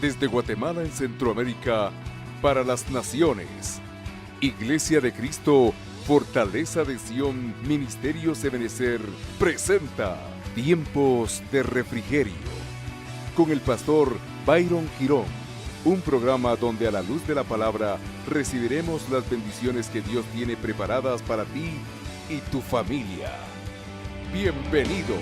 Desde Guatemala en Centroamérica, para las naciones. Iglesia de Cristo, Fortaleza de Sion, Ministerios Ebenecer, presenta Tiempos de Refrigerio. Con el pastor Byron Girón. Un programa donde a la luz de la palabra recibiremos las bendiciones que Dios tiene preparadas para ti y tu familia. Bienvenidos.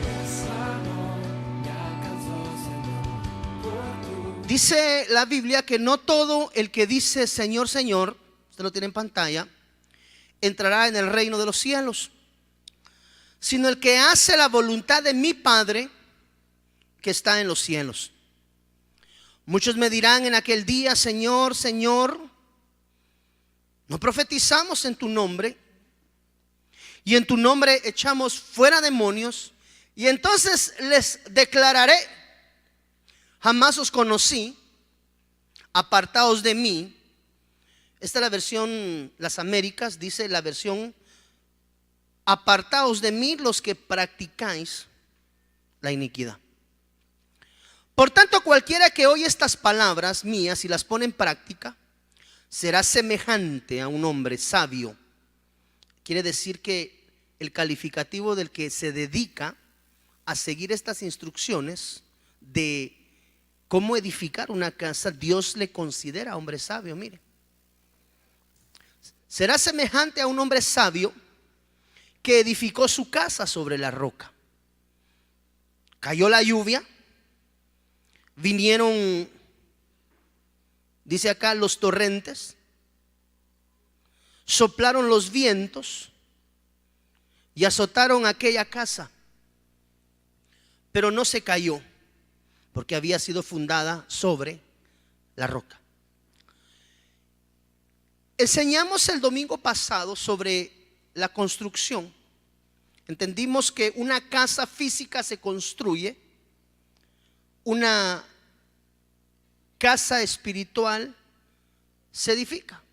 Dice la Biblia que no todo el que dice Señor, Señor, usted lo tiene en pantalla, entrará en el reino de los cielos, sino el que hace la voluntad de mi Padre que está en los cielos. Muchos me dirán en aquel día: Señor, Señor, ¿no profetizamos en tu nombre? Y en tu nombre echamos fuera demonios. Y entonces les declararé: jamás os conocí, apartaos de mí. Esta es la versión Las Américas, dice la versión: apartaos de mí los que practicáis la iniquidad. Por tanto, cualquiera que oye estas palabras mías y las pone en práctica, será semejante a un hombre sabio. Quiere decir que el calificativo del que se dedica a seguir estas instrucciones de cómo edificar una casa, Dios le considera hombre sabio. Mire, será semejante a un hombre sabio que edificó su casa sobre la roca. Cayó la lluvia, vinieron, dice acá, los torrentes, soplaron los vientos y azotaron aquella casa, pero no se cayó, porque había sido fundada sobre la roca. Enseñamos el domingo pasado sobre la construcción. Entendimos que una casa física se construye, una casa espiritual se edifica.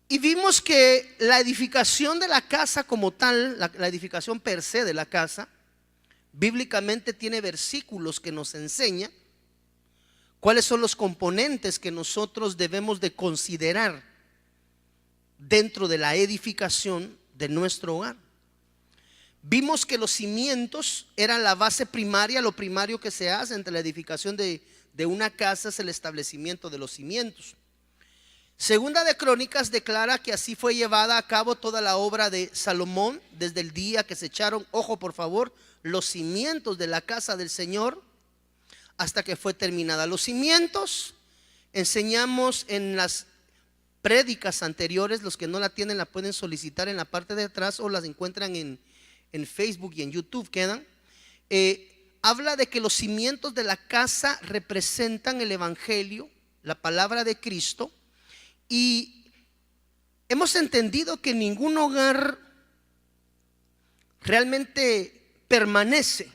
Y vimos que la edificación de la casa como tal, la edificación per se de la casa, bíblicamente tiene versículos que nos enseñan cuáles son los componentes que nosotros debemos de considerar dentro de la edificación de nuestro hogar. Vimos que los cimientos eran la base primaria. Lo primario que se hace entre la edificación de una casa es el establecimiento de los cimientos. Segunda de Crónicas declara que así fue llevada a cabo toda la obra de Salomón, desde el día que se echaron, ojo por favor, los cimientos de la casa del Señor, hasta que fue terminada. Los cimientos, enseñamos en las prédicas anteriores. Los que no la tienen la pueden solicitar en la parte de atrás o las encuentran en Facebook y en YouTube quedan. Habla de que los cimientos de la casa representan el evangelio, la palabra de Cristo. Y hemos entendido que ningún hogar realmente permanece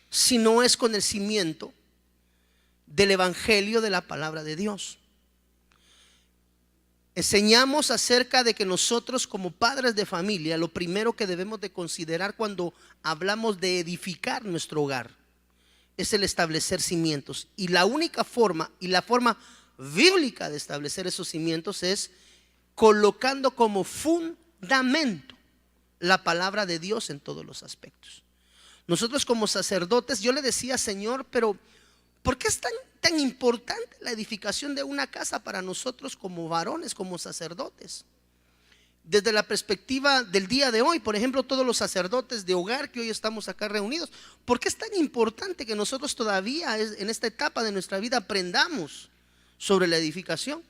si no es con el cimiento del evangelio de la palabra de Dios. Enseñamos acerca de que nosotros como padres de familia, lo primero que debemos de considerar cuando hablamos de edificar nuestro hogar es el establecer cimientos. Y la única forma y la forma bíblica de establecer esos cimientos es colocando como fundamento la palabra de Dios en todos los aspectos. Nosotros como sacerdotes, yo le decía: Señor, pero ¿por qué es tan importante la edificación de una casa para nosotros como varones, como sacerdotes? Desde la perspectiva del día de hoy, por ejemplo, todos los sacerdotes de hogar que hoy estamos acá reunidos, ¿por qué es tan importante que nosotros todavía en esta etapa de nuestra vida aprendamos sobre la edificación?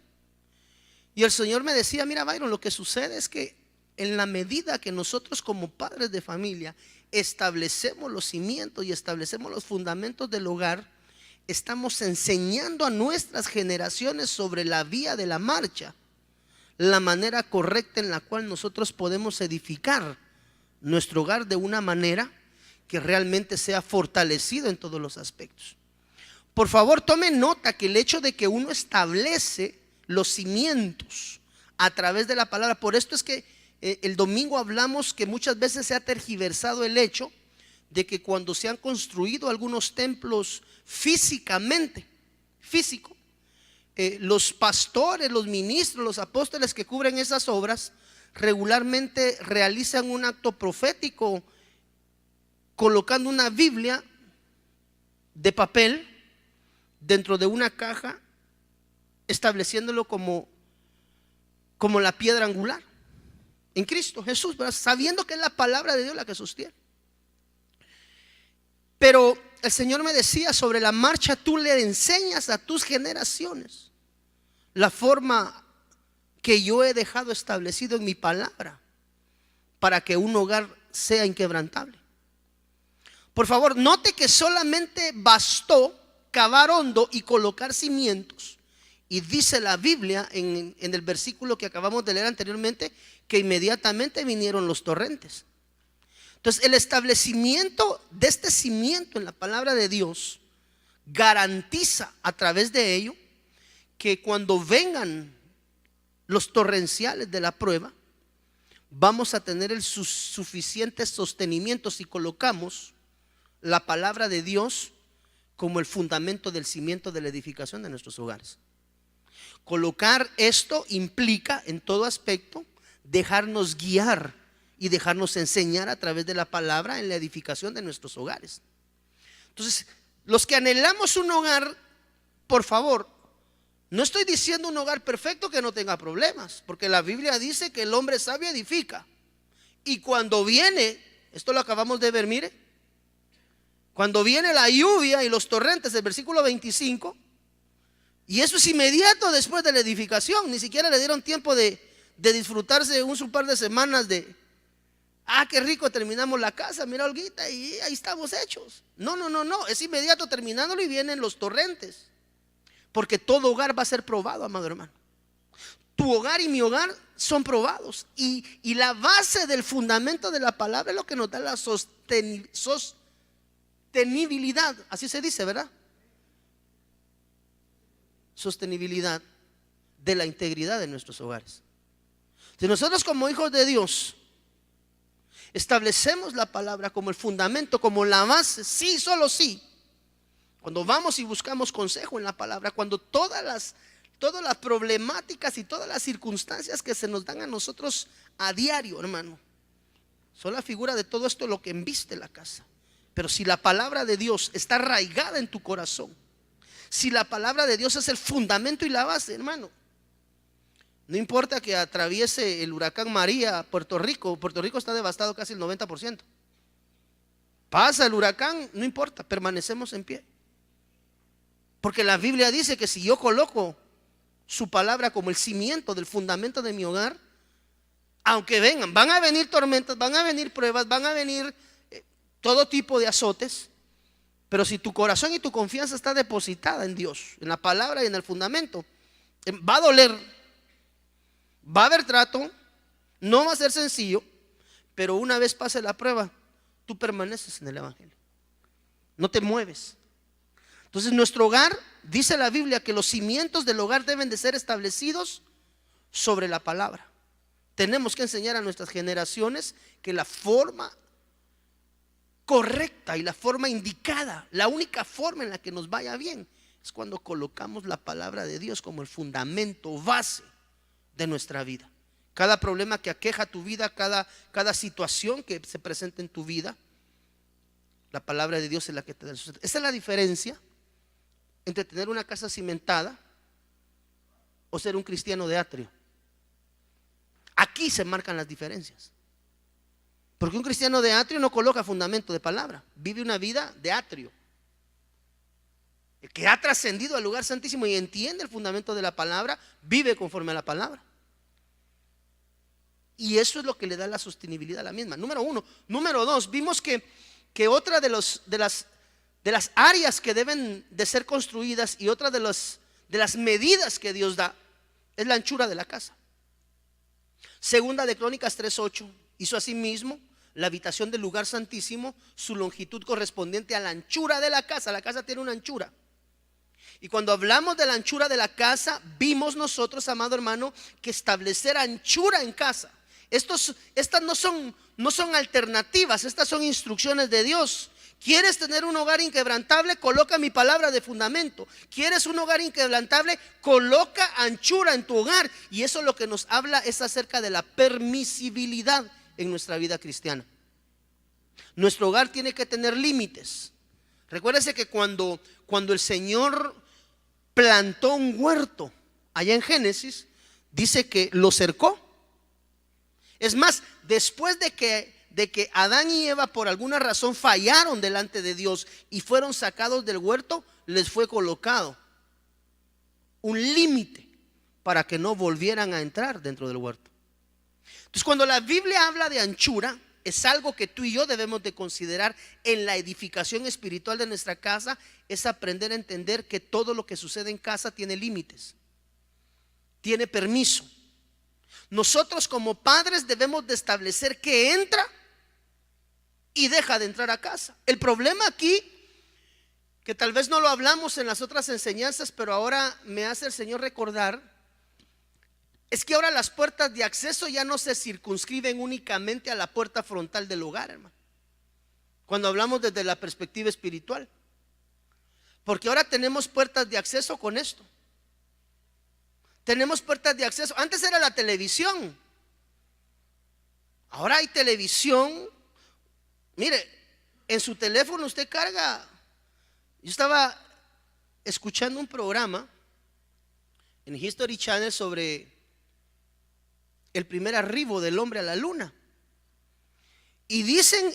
Y el Señor me decía: mira, Byron, lo que sucede es que en la medida que nosotros como padres de familia establecemos los cimientos y establecemos los fundamentos del hogar, estamos enseñando a nuestras generaciones sobre la vía de la marcha, la manera correcta en la cual nosotros podemos edificar nuestro hogar de una manera que realmente sea fortalecido en todos los aspectos. Por favor, tome nota que el hecho de que uno establece los cimientos a través de la palabra, por esto es que el domingo hablamos que muchas veces se ha tergiversado el hecho de que cuando se han construido algunos templos físicamente, los pastores, los ministros, los apóstoles que cubren esas obras regularmente realizan un acto profético colocando una Biblia de papel dentro de una caja, estableciéndolo como la piedra angular en Cristo Jesús, ¿verdad? Sabiendo que es la palabra de Dios la que sostiene. Pero el Señor me decía, sobre la marcha tú le enseñas a tus generaciones la forma que yo he dejado establecido en mi palabra para que un hogar sea inquebrantable. Por favor, note que solamente bastó cavar hondo y colocar cimientos. Y dice la Biblia en el versículo que acabamos de leer anteriormente, que inmediatamente vinieron los torrentes. Entonces, el establecimiento de este cimiento en la palabra de Dios garantiza a través de ello que cuando vengan los torrenciales de la prueba, vamos a tener el suficiente sostenimiento si colocamos la palabra de Dios como el fundamento del cimiento de la edificación de nuestros hogares. Colocar esto implica en todo aspecto dejarnos guiar y dejarnos enseñar a través de la palabra en la edificación de nuestros hogares. Entonces, los que anhelamos un hogar, por favor, no estoy diciendo un hogar perfecto que no tenga problemas, porque la Biblia dice que el hombre sabio edifica. Y cuando viene, esto lo acabamos de ver, mire, cuando viene la lluvia y los torrentes del versículo 25, y eso es inmediato después de la edificación, ni siquiera le dieron tiempo de disfrutarse un par de semanas de, qué rico, terminamos la casa, mira Olguita, y ahí estamos hechos. No, es inmediato terminándolo y vienen los torrentes. Porque todo hogar va a ser probado, amado hermano. Tu hogar y mi hogar son probados. Y la base del fundamento de la palabra es lo que nos da la sostenibilidad. Así se dice, ¿verdad? Sostenibilidad de la integridad de nuestros hogares. Si nosotros como hijos de Dios establecemos la palabra como el fundamento, como la base, sí, solo sí. Cuando vamos y buscamos consejo en la palabra, cuando todas las problemáticas y todas las circunstancias que se nos dan a nosotros a diario, hermano, son la figura de todo esto lo que embiste la casa. Pero si la palabra de Dios está arraigada en tu corazón, si la palabra de Dios es el fundamento y la base, hermano, no importa que atraviese el huracán María Puerto Rico está devastado casi el 90%. Pasa el huracán, no importa, permanecemos en pie. Porque la Biblia dice que si yo coloco su palabra como el cimiento del fundamento de mi hogar, aunque van a venir tormentas, van a venir pruebas, van a venir todo tipo de azotes, pero si tu corazón y tu confianza está depositada en Dios, en la palabra y en el fundamento, va a doler, va a haber trato, no va a ser sencillo, pero una vez pase la prueba, tú permaneces en el evangelio, no te mueves. Entonces nuestro hogar, dice la Biblia que los cimientos del hogar deben de ser establecidos sobre la palabra. Tenemos que enseñar a nuestras generaciones que la forma correcta y la forma indicada, la única forma en la que nos vaya bien, es cuando colocamos la palabra de Dios como el fundamento, base de nuestra vida. Cada problema que aqueja tu vida, cada situación que se presenta en tu vida, la palabra de Dios es la que te da el sustento. Esa es la diferencia entre tener una casa cimentada o ser un cristiano de atrio. Aquí se marcan las diferencias. Porque un cristiano de atrio no coloca fundamento de palabra, vive una vida de atrio. El que ha trascendido al lugar santísimo y entiende el fundamento de la palabra, vive conforme a la palabra. Y eso es lo que le da la sostenibilidad a la misma. Número uno. Número dos, vimos que otra de las áreas que deben de ser construidas y otra de las medidas que Dios da es la anchura de la casa. Segunda de Crónicas 3:8, hizo asimismo la habitación del lugar santísimo, su longitud correspondiente a la anchura de la casa. La casa tiene una anchura. Y cuando hablamos de la anchura de la casa, vimos nosotros, amado hermano, que establecer anchura en casa Estas no son alternativas, estas son instrucciones de Dios. ¿Quieres tener un hogar inquebrantable? Coloca mi palabra de fundamento. ¿Quieres un hogar inquebrantable? Coloca anchura en tu hogar. Y eso lo que nos habla es acerca de la permisibilidad en nuestra vida cristiana. Nuestro hogar tiene que tener límites. Recuérdese que cuando el Señor plantó un huerto allá en Génesis, dice que lo cercó. Es más, después de que Adán y Eva por alguna razón fallaron delante de Dios y fueron sacados del huerto, les fue colocado un límite para que no volvieran a entrar dentro del huerto. Entonces, cuando la Biblia habla de anchura, es algo que tú y yo debemos de considerar en la edificación espiritual de nuestra casa. Es aprender a entender que todo lo que sucede en casa tiene límites, tiene permiso. Nosotros como padres debemos de establecer que entra y deja de entrar a casa. El problema aquí, que tal vez no lo hablamos en las otras enseñanzas, pero ahora me hace el Señor recordar, es que ahora las puertas de acceso ya no se circunscriben únicamente a la puerta frontal del hogar, hermano, cuando hablamos desde la perspectiva espiritual, porque ahora tenemos puertas de acceso con esto. Tenemos puertas de acceso. Antes era la televisión, ahora hay televisión. Mire, en su teléfono usted carga. Yo estaba escuchando un programa en History Channel sobre el primer arribo del hombre a la luna, y dicen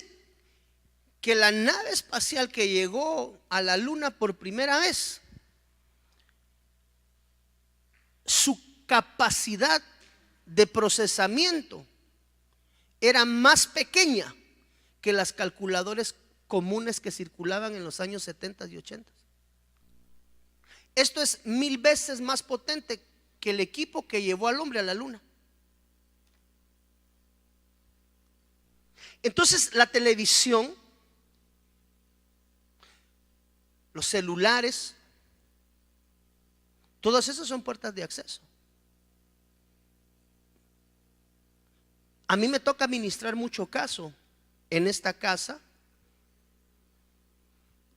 que la nave espacial que llegó a la luna por primera vez, su capacidad de procesamiento era más pequeña que las calculadoras comunes que circulaban en los años 70 y 80. Esto es 1000 veces más potente que el equipo que llevó al hombre a la luna. Entonces, la televisión, los celulares, todas esas son puertas de acceso. A mí me toca ministrar mucho caso en esta casa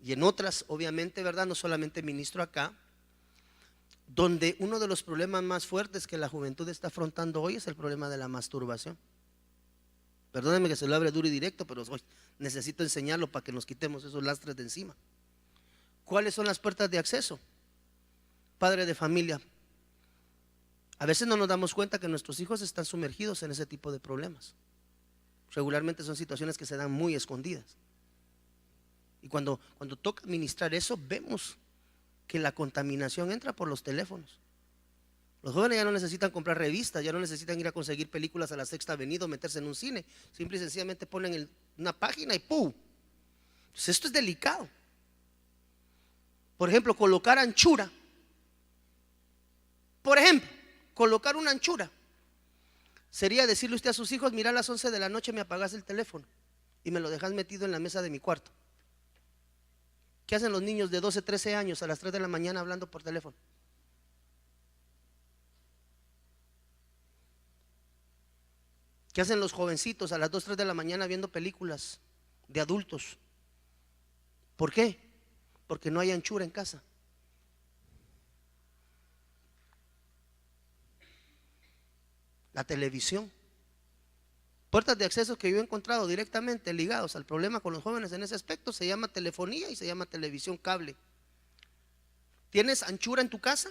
y en otras, obviamente, ¿verdad? No solamente ministro acá, donde uno de los problemas más fuertes que la juventud está afrontando hoy es el problema de la masturbación. Perdónenme que se lo hable duro y directo, pero hoy necesito enseñarlo para que nos quitemos esos lastres de encima. ¿Cuáles son las puertas de acceso? Padre de familia, a veces no nos damos cuenta que nuestros hijos están sumergidos en ese tipo de problemas. Regularmente son situaciones que se dan muy escondidas. Y cuando toca administrar eso, vemos que la contaminación entra por los teléfonos. Los jóvenes ya no necesitan comprar revistas, ya no necesitan ir a conseguir películas a la Sexta Avenida o meterse en un cine. Simple y sencillamente ponen una página y ¡pum! Entonces esto es delicado. Por ejemplo, colocar anchura. Por ejemplo, colocar una anchura sería decirle usted a sus hijos: mira, a las 11 de la noche me apagas el teléfono y me lo dejas metido en la mesa de mi cuarto. ¿Qué hacen los niños de 12, 13 años a las 3 de la mañana hablando por teléfono? ¿Qué hacen los jovencitos a las 2, 3 de la mañana viendo películas de adultos? ¿Por qué? Porque no hay anchura en casa. La televisión. Puertas de acceso que yo he encontrado directamente ligados al problema con los jóvenes en ese aspecto se llama telefonía y se llama televisión cable. ¿Tienes anchura en tu casa?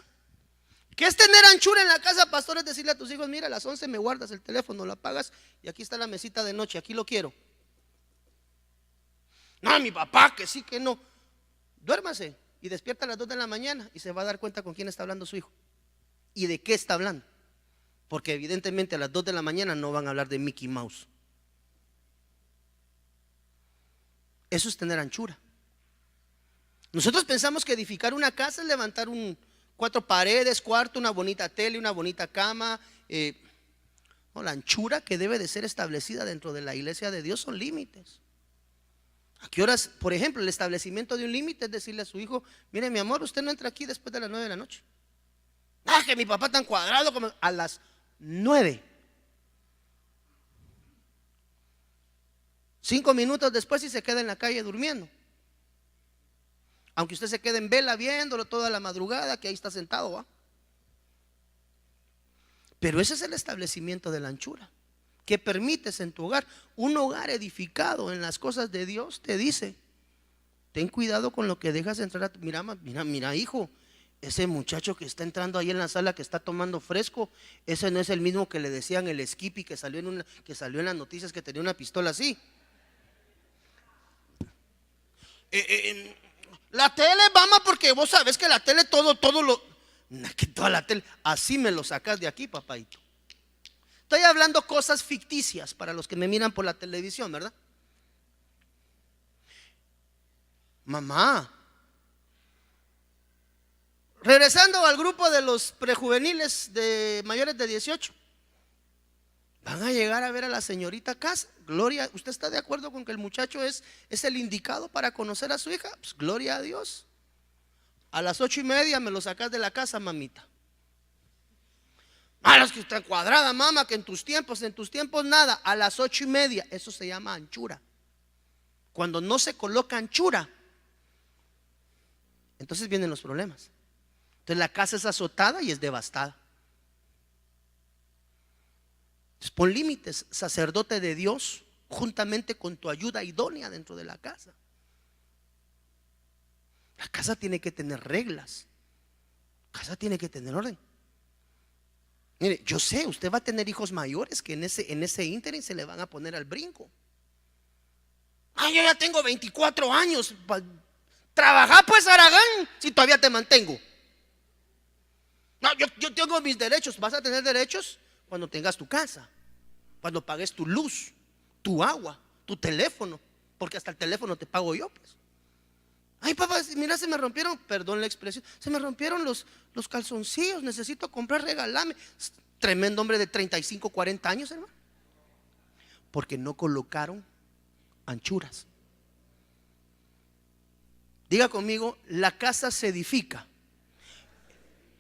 ¿Qué es tener anchura en la casa, pastor? Es decirle a tus hijos: mira, a las 11 me guardas el teléfono, lo apagas y aquí está la mesita de noche, aquí lo quiero. No, mi papá, que sí, que no. Duérmase y despierta a las 2 de la mañana y se va a dar cuenta con quién está hablando su hijo y de qué está hablando. Porque evidentemente a las 2 de la mañana no van a hablar de Mickey Mouse. Eso es tener anchura. Nosotros pensamos que edificar una casa es levantar 4 paredes, cuarto, una bonita tele, una bonita cama. No, la anchura que debe de ser establecida dentro de la iglesia de Dios son límites. ¿A qué horas? Por ejemplo, el establecimiento de un límite es decirle a su hijo: mire, mi amor, usted no entra aquí después de las 9 de la noche. Ah, que mi papá tan cuadrado como a las 9. 5 minutos después y se queda en la calle durmiendo. Aunque usted se quede en vela viéndolo toda la madrugada, que ahí está sentado, ¿va? Pero ese es el establecimiento de la anchura que permites en tu hogar. Un hogar edificado en las cosas de Dios te dice: ten cuidado con lo que dejas entrar a tu... Mira, hijo, ese muchacho que está entrando ahí en la sala, que está tomando fresco, ese no es el mismo que le decían el Skippy, que salió en las noticias, que tenía una pistola así. La tele, mamá, porque vos sabés que la tele todo lo... Que toda la tele, así me lo sacas de aquí, papaito. Estoy hablando cosas ficticias para los que me miran por la televisión, ¿verdad? Mamá, regresando al grupo de los prejuveniles de mayores de 18, van a llegar a ver a la señorita casa. Gloria, ¿usted está de acuerdo con que el muchacho es el indicado para conocer a su hija? Pues gloria a Dios. A las 8:30 me lo sacas de la casa, mamita. Es que está cuadrada, mamá, que en tus tiempos nada. A las 8:30, eso se llama anchura. Cuando no se coloca anchura, entonces vienen los problemas. Entonces la casa es azotada y es devastada. Entonces pon límites, sacerdote de Dios, juntamente con tu ayuda idónea dentro de la casa. La casa tiene que tener reglas. La casa tiene que tener orden. Mire, yo sé, usted va a tener hijos mayores que en ese ínterin se le van a poner al brinco. Yo ya tengo 24 años. Trabaja pues, Aragán, si todavía te mantengo. No, yo tengo mis derechos. Vas a tener derechos cuando tengas tu casa, cuando pagues tu luz, tu agua, tu teléfono, porque hasta el teléfono te pago yo, pues. Ay, papá, mira, se me rompieron, perdón la expresión, se me rompieron los calzoncillos, necesito comprar, regálame. Tremendo hombre de 35, 40 años, hermano, porque no colocaron anchuras. Diga conmigo, la casa se edifica.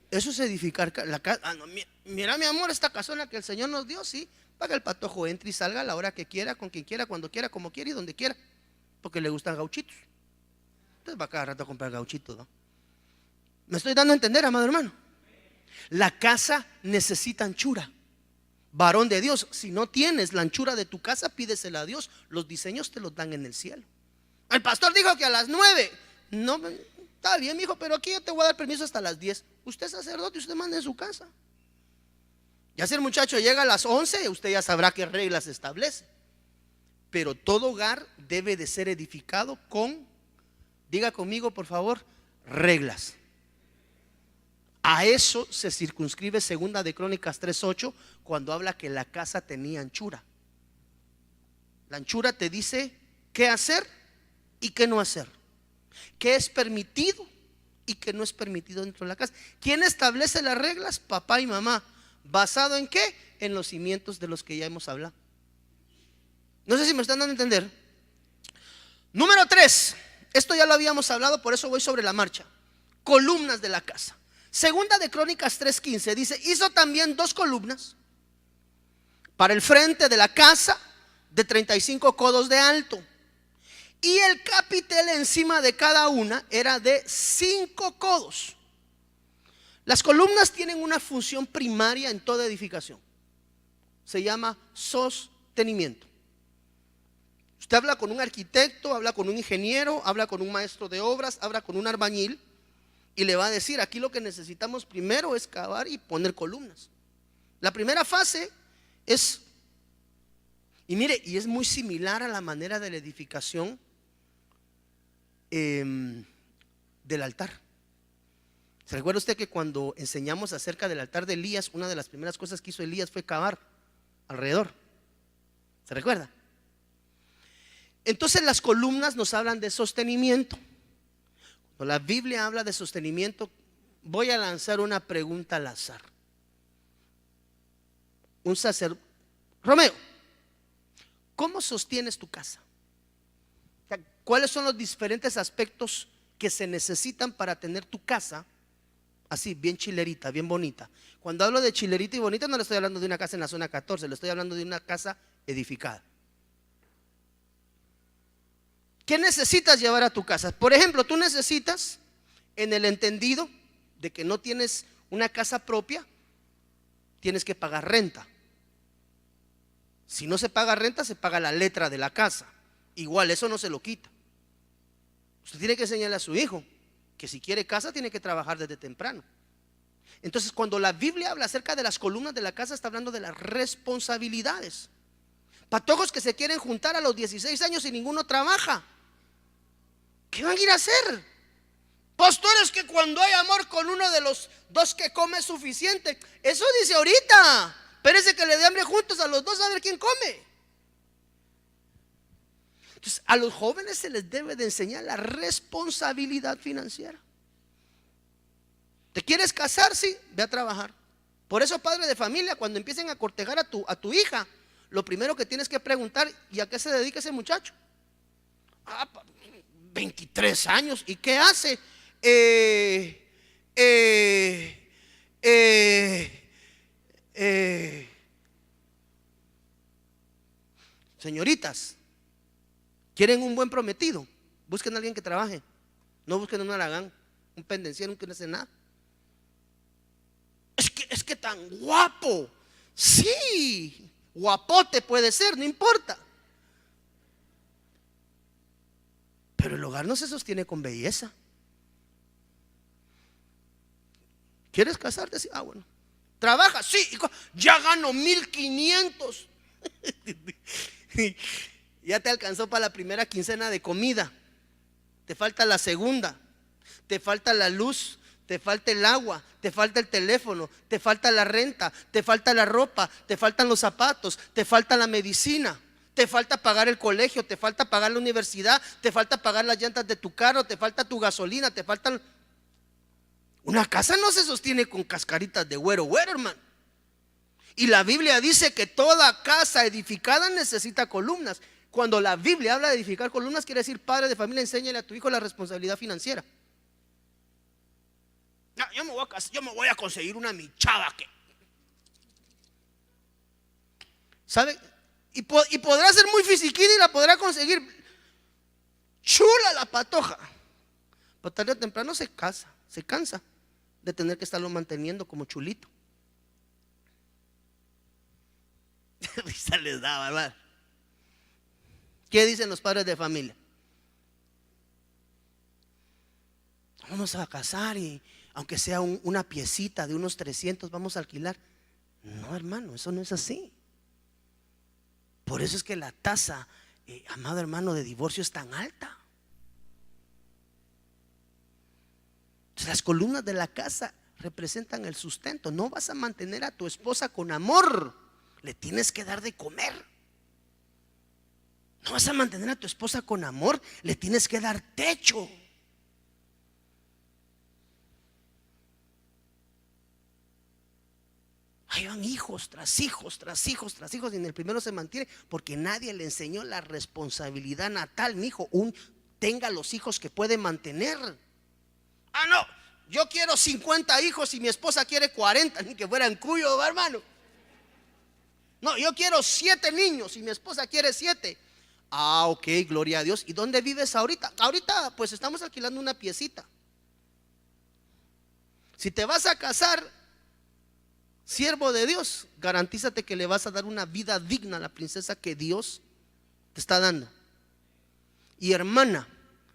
Eso es edificar la casa. No, mira, mi amor, esta casona que el Señor nos dio, sí, para que el patojo entre y salga a la hora que quiera, con quien quiera, cuando quiera, como quiera y donde quiera, porque le gustan gauchitos. Entonces va cada rato a comprar gauchitos, ¿no? ¿Me estoy dando a entender, amado hermano? La casa necesita anchura. Varón de Dios, si no tienes la anchura de tu casa, pídesela a Dios. Los diseños te los dan en el cielo. El pastor dijo que a las 9. No, está bien, mijo, pero aquí yo te voy a dar permiso hasta las 10. Usted es sacerdote y usted manda en su casa. Ya si el muchacho llega a las 11, usted ya sabrá qué reglas establece. Pero todo hogar debe de ser edificado con, diga conmigo por favor, reglas. A eso se circunscribe Segunda de Crónicas 3:8, cuando habla que la casa tenía anchura. La anchura te dice qué hacer y qué no hacer, qué es permitido y qué no es permitido dentro de la casa. ¿Quién establece las reglas? Papá y mamá. ¿Basado en qué? En los cimientos de los que ya hemos hablado. No sé si me están dando a entender. Número 3, esto ya lo habíamos hablado, por eso voy sobre la marcha. Columnas de la casa. Segunda de Crónicas 3:15 dice: hizo también 2 columnas para el frente de la casa de 35 codos de alto, y el capitel encima de cada una era de 5 codos. Las columnas tienen una función primaria en toda edificación. Se llama sostenimiento. Usted habla con un arquitecto, habla con un ingeniero, habla con un maestro de obras, habla con un albañil, y le va a decir: aquí lo que necesitamos primero es cavar y poner columnas. La primera fase es, y mire, y es muy similar a la manera de la edificación del altar. ¿Se recuerda usted que cuando enseñamos acerca del altar de Elías, una de las primeras cosas que hizo Elías fue cavar alrededor? ¿Se recuerda? Entonces las columnas nos hablan de sostenimiento. Cuando la Biblia habla de sostenimiento, voy a lanzar una pregunta al azar. Un sacerdote: Romeo, ¿cómo sostienes tu casa? ¿Cuáles son los diferentes aspectos que se necesitan para tener tu casa así, bien chilerita, bien bonita? Cuando hablo de chilerita y bonita, no le estoy hablando de una casa en la zona 14, le estoy hablando de una casa edificada. ¿Qué necesitas llevar a tu casa? Por ejemplo, tú necesitas, en el entendido de que no tienes una casa propia, tienes que pagar renta. Si no se paga renta, se paga la letra de la casa. Igual, eso no se lo quita. Usted tiene que enseñarle a su hijo que si quiere casa tiene que trabajar desde temprano. Entonces, cuando la Biblia habla acerca de las columnas de la casa, está hablando de las responsabilidades. Patojos que se quieren juntar a los 16 años y ninguno trabaja. ¿Qué van a ir a hacer? Pastores, que cuando hay amor con uno de los dos que come es suficiente. Eso dice ahorita. Espérese que le dé hambre juntos a los dos a ver quién come. Entonces, a los jóvenes se les debe de enseñar la responsabilidad financiera. ¿Te quieres casar? Sí, ve a trabajar. Por eso, padre de familia, cuando empiecen a cortejar a tu hija, lo primero que tienes que preguntar: ¿y a qué se dedica ese muchacho? 23 años. ¿Y qué hace? Señoritas, ¿quieren un buen prometido? Busquen a alguien que trabaje. No busquen un halagán, un pendenciero, que no hace nada. Es que tan guapo. Sí, guapote puede ser, no importa. Pero el hogar no se sostiene con belleza. ¿Quieres casarte? Sí. Bueno. ¿Trabaja? Sí. Ya gano 1,500. Ya te alcanzó para la primera quincena de comida. Te falta la segunda. Te falta la luz. Te falta el agua, te falta el teléfono, te falta la renta, te falta la ropa, te faltan los zapatos, te falta la medicina, te falta pagar el colegio, te falta pagar la universidad, te falta pagar las llantas de tu carro, te falta tu gasolina, te faltan. Una casa no se sostiene con cascaritas de güero, hermano. Y la Biblia dice que toda casa edificada necesita columnas. Cuando la Biblia habla de edificar columnas, quiere decir: padre de familia, enséñale a tu hijo la responsabilidad financiera. No, yo me voy a conseguir una michada que, ¿sabe? Y podrá ser muy fisiquina y la podrá conseguir chula la patoja, pero tarde o temprano se cansa de tener que estarlo manteniendo como chulito. Risa les da, ¿verdad? ¿Qué dicen los padres de familia? Vamos a casar y aunque sea una piecita de unos 300 vamos a alquilar. No, hermano, eso no es así. Por eso es que la tasa, amado hermano, de divorcio es tan alta. Entonces, las columnas de la casa representan el sustento. No vas a mantener a tu esposa con amor, le tienes que dar de comer. No vas a mantener a tu esposa con amor, le tienes que dar techo. Ahí van hijos tras hijos, tras hijos, tras hijos, y en el primero se mantiene porque nadie le enseñó la responsabilidad natal. Mi hijo, tenga los hijos que puede mantener. No, yo quiero 50 hijos y mi esposa quiere 40, ni que fueran cuyos, hermano. No, yo quiero 7 niños y mi esposa quiere 7. Ok, gloria a Dios. ¿Y dónde vives ahorita? Ahorita pues estamos alquilando una piecita. Si te vas a casar, siervo de Dios, garantízate que le vas a dar una vida digna a la princesa que Dios te está dando. Y hermana,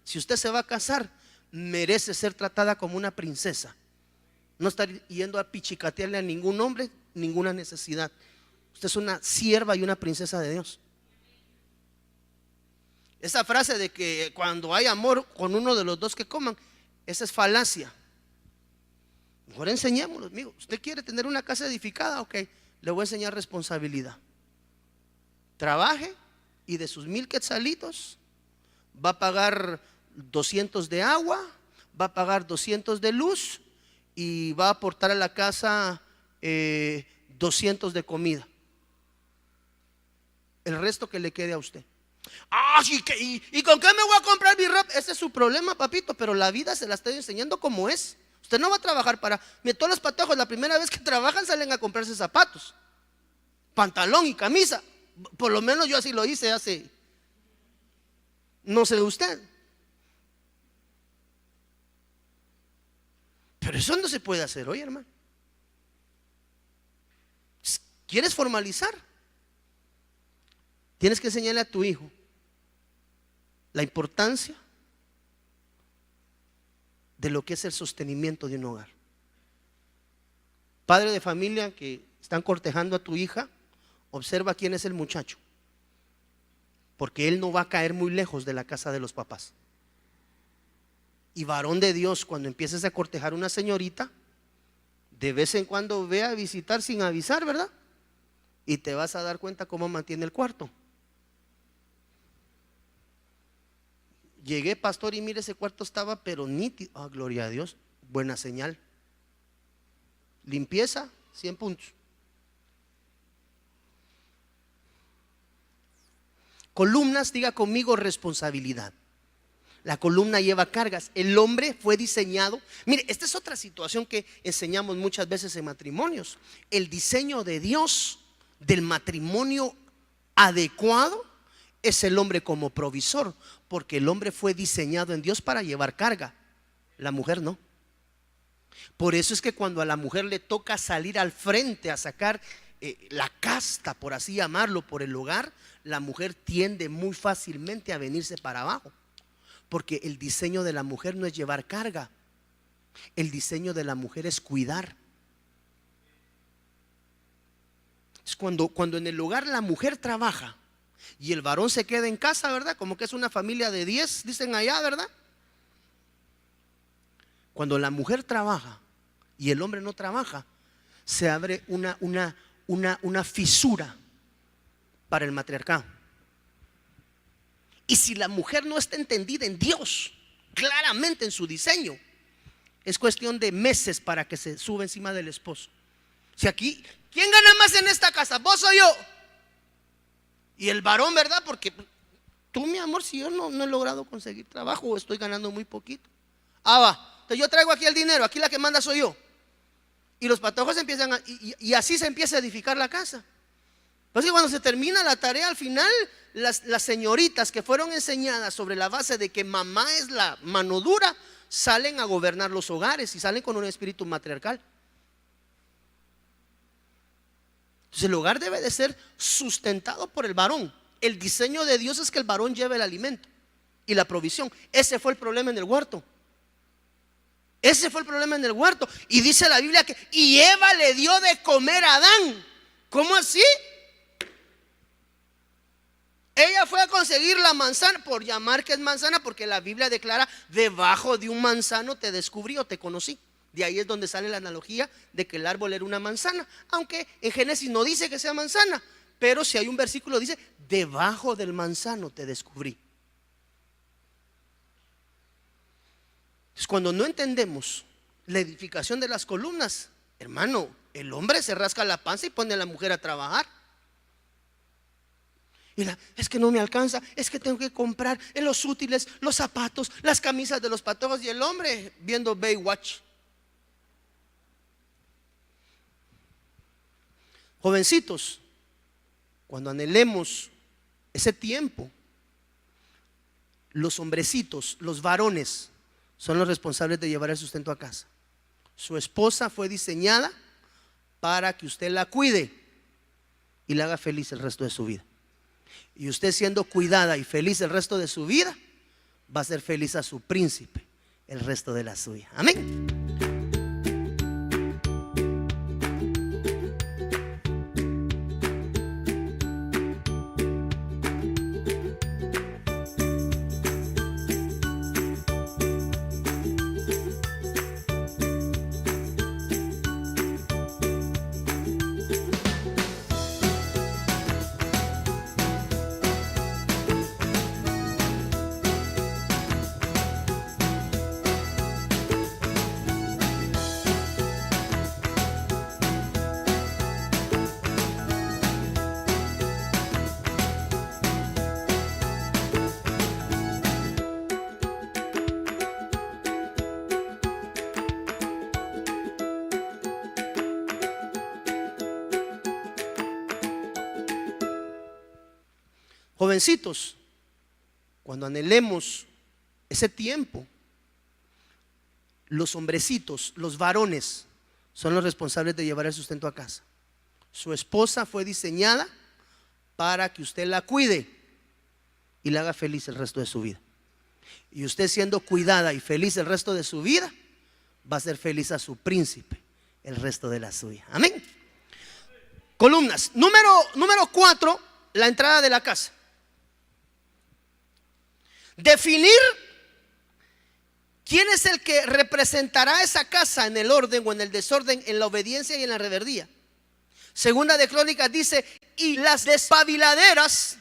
si usted se va a casar, merece ser tratada como una princesa. No estar yendo a pichicatearle a ningún hombre, ninguna necesidad. Usted es una sierva y una princesa de Dios. Esa frase de que cuando hay amor con uno de los dos que coman, esa es falacia. Mejor enseñémoslo, amigo. ¿Usted quiere tener una casa edificada? Ok, le voy a enseñar responsabilidad. Trabaje y de sus 1,000 quetzalitos va a pagar 200 de agua, va a pagar 200 de luz y va a aportar a la casa 200 de comida. El resto que le quede a usted. ¿Y con qué me voy a comprar mi ropa? Ese es su problema, papito, pero la vida se la estoy enseñando como es. Usted no va a trabajar mira, todos los patojos la primera vez que trabajan salen a comprarse zapatos, pantalón y camisa. Por lo menos yo así lo hice hace No sé de usted, pero eso no se puede hacer hoy, hermano. ¿Quieres formalizar? Tienes que enseñarle a tu hijo la importancia de lo que es el sostenimiento de un hogar. Padre de familia que están cortejando a tu hija, observa quién es el muchacho, porque él no va a caer muy lejos de la casa de los papás. Y varón de Dios, cuando empieces a cortejar a una señorita, de vez en cuando ve a visitar sin avisar, ¿verdad? Y te vas a dar cuenta cómo mantiene el cuarto. Llegué, pastor, y mire, ese cuarto estaba pero nítido. Ah, gloria a Dios, buena señal. Limpieza, 100 puntos. Columnas, diga conmigo, responsabilidad. La columna lleva cargas. El hombre fue diseñado. Mire, esta es otra situación que enseñamos muchas veces en matrimonios. El diseño de Dios del matrimonio adecuado es el hombre como provisor, porque el hombre fue diseñado en Dios para llevar carga, la mujer no. Por eso es que cuando a la mujer le toca salir al frente a sacar la casta, por así llamarlo, por el hogar, la mujer tiende muy fácilmente a venirse para abajo, porque el diseño de la mujer no es llevar carga, el diseño de la mujer es cuidar. Es cuando en el hogar la mujer trabaja y el varón se queda en casa, ¿verdad? Como que es una familia de 10, dicen allá, ¿verdad? Cuando la mujer trabaja y el hombre no trabaja, se abre una fisura para el matriarcado. Y si la mujer no está entendida en Dios, claramente en su diseño, es cuestión de meses para que se suba encima del esposo. Si aquí, ¿quién gana más en esta casa? ¿Vos o yo? Y el varón, ¿verdad? Porque tú, mi amor, si yo no he logrado conseguir trabajo o estoy ganando muy poquito. Ah, va, entonces yo traigo aquí el dinero, aquí la que manda soy yo. Y los patojos empiezan y así se empieza a edificar la casa. Entonces cuando se termina la tarea, al final las señoritas que fueron enseñadas sobre la base de que mamá es la mano dura, salen a gobernar los hogares y salen con un espíritu matriarcal. Entonces el hogar debe de ser sustentado por el varón. El diseño de Dios es que el varón lleve el alimento y la provisión. Ese fue el problema en el huerto. Ese fue el problema en el huerto. Y dice la Biblia que y Eva le dio de comer a Adán. ¿Cómo así? Ella fue a conseguir la manzana, por llamar que es manzana, porque la Biblia declara: debajo de un manzano te descubrí o te conocí. De ahí es donde sale la analogía de que el árbol era una manzana, aunque en Génesis no dice que sea manzana, pero si hay un versículo dice: debajo del manzano te descubrí. Entonces, cuando no entendemos la edificación de las columnas, hermano, el hombre se rasca la panza y pone a la mujer a trabajar. Es que no me alcanza, es que tengo que comprar los útiles, los zapatos, las camisas de los patojos, y el hombre viendo Baywatch. Jovencitos, cuando anhelemos ese tiempo, los hombrecitos, los varones, son los responsables de llevar el sustento a casa. Su esposa fue diseñada para que usted la cuide y la haga feliz el resto de su vida. Y usted, siendo cuidada y feliz el resto de su vida, va a ser feliz a su príncipe el resto de la suya. Amén. Jovencitos, cuando anhelemos ese tiempo, los hombrecitos, los varones, son los responsables de llevar el sustento a casa. Su esposa fue diseñada para que usted la cuide y la haga feliz el resto de su vida. Y usted, siendo cuidada y feliz el resto de su vida, va a ser feliz a su príncipe el resto de la suya. Amén. Columnas. Número 4, la entrada de la casa. Definir quién es el que representará esa casa en el orden o en el desorden, en la obediencia y en la rebeldía. Segunda de Crónicas dice: y las despabiladeras,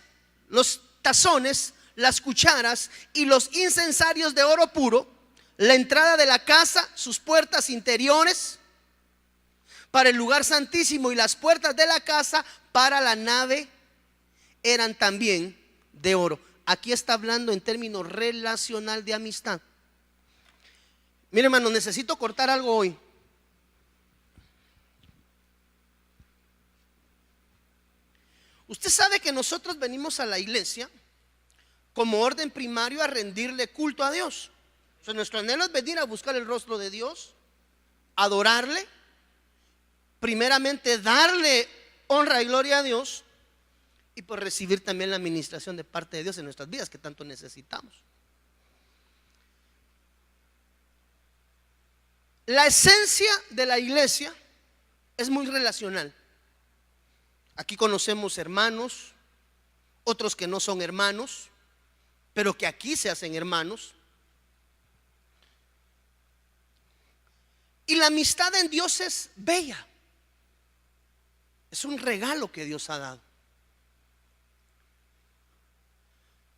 los tazones, las cucharas y los incensarios de oro puro, la entrada de la casa, sus puertas interiores para el lugar santísimo y las puertas de la casa para la nave eran también de oro. Aquí está hablando en términos relacional de amistad. Mire, hermano, necesito cortar algo hoy. Usted sabe que nosotros venimos a la iglesia como orden primario a rendirle culto a Dios. O sea, nuestro anhelo es venir a buscar el rostro de Dios, adorarle, primeramente darle honra y gloria a Dios, y por recibir también la administración de parte de Dios en nuestras vidas, que tanto necesitamos. La esencia de la iglesia es muy relacional. Aquí conocemos hermanos, otros que no son hermanos, pero que aquí se hacen hermanos. Y la amistad en Dios es bella. Es un regalo que Dios ha dado.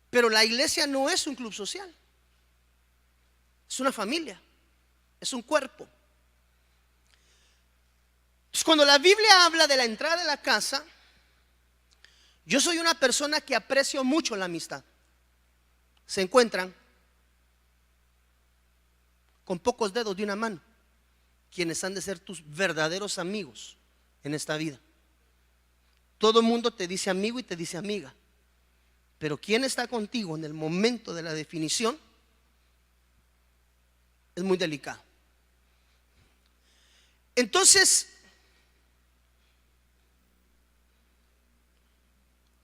Pero la iglesia no es un club social. Es una familia. Es un cuerpo. Entonces, cuando la Biblia habla de la entrada de la casa, yo soy una persona que aprecio mucho la amistad. Se encuentran con pocos dedos de una mano quienes han de ser tus verdaderos amigos en esta vida. Todo el mundo te dice amigo y te dice amiga, pero quién está contigo en el momento de la definición es muy delicado. Entonces,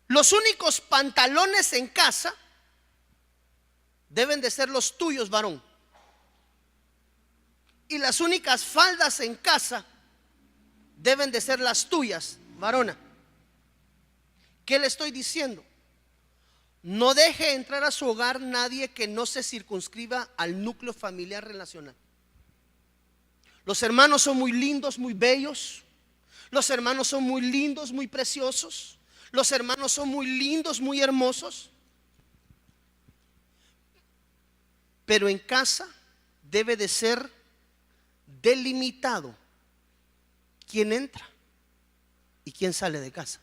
los únicos pantalones en casa deben de ser los tuyos, varón. Y las únicas faldas en casa deben de ser las tuyas, varona. ¿Qué le estoy diciendo? No deje entrar a su hogar nadie que no se circunscriba al núcleo familiar relacional. Los hermanos son muy lindos, muy bellos. Los hermanos son muy lindos, muy preciosos. Los hermanos son muy lindos, muy hermosos. Pero en casa debe de ser delimitado quién entra y quién sale de casa.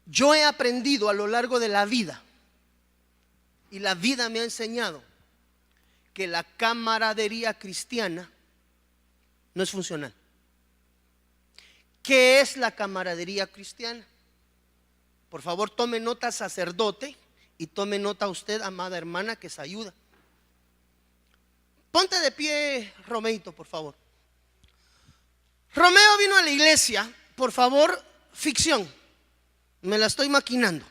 Yo he aprendido a lo largo de la vida, y la vida me ha enseñado, que la camaradería cristiana no es funcional. ¿Qué es la camaradería cristiana? Por favor, tome nota, sacerdote, y tome nota usted, amada hermana, que se ayuda. Ponte de pie, Romeito, por favor. Romeo vino a la iglesia, por favor, ficción, me la estoy maquinando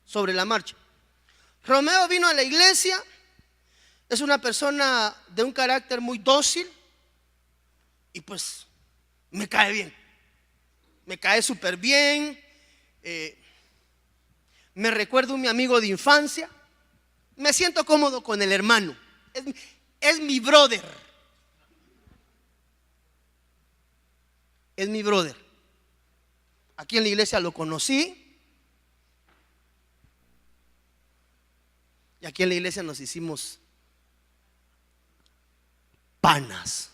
sobre la marcha. Romeo vino a la iglesia, es una persona de un carácter muy dócil, y pues me cae bien, me cae súper bien. Me recuerdo a mi amigo de infancia, me siento cómodo con el hermano, es mi brother, es mi brother. Aquí en la iglesia lo conocí, y aquí en la iglesia nos hicimos panas.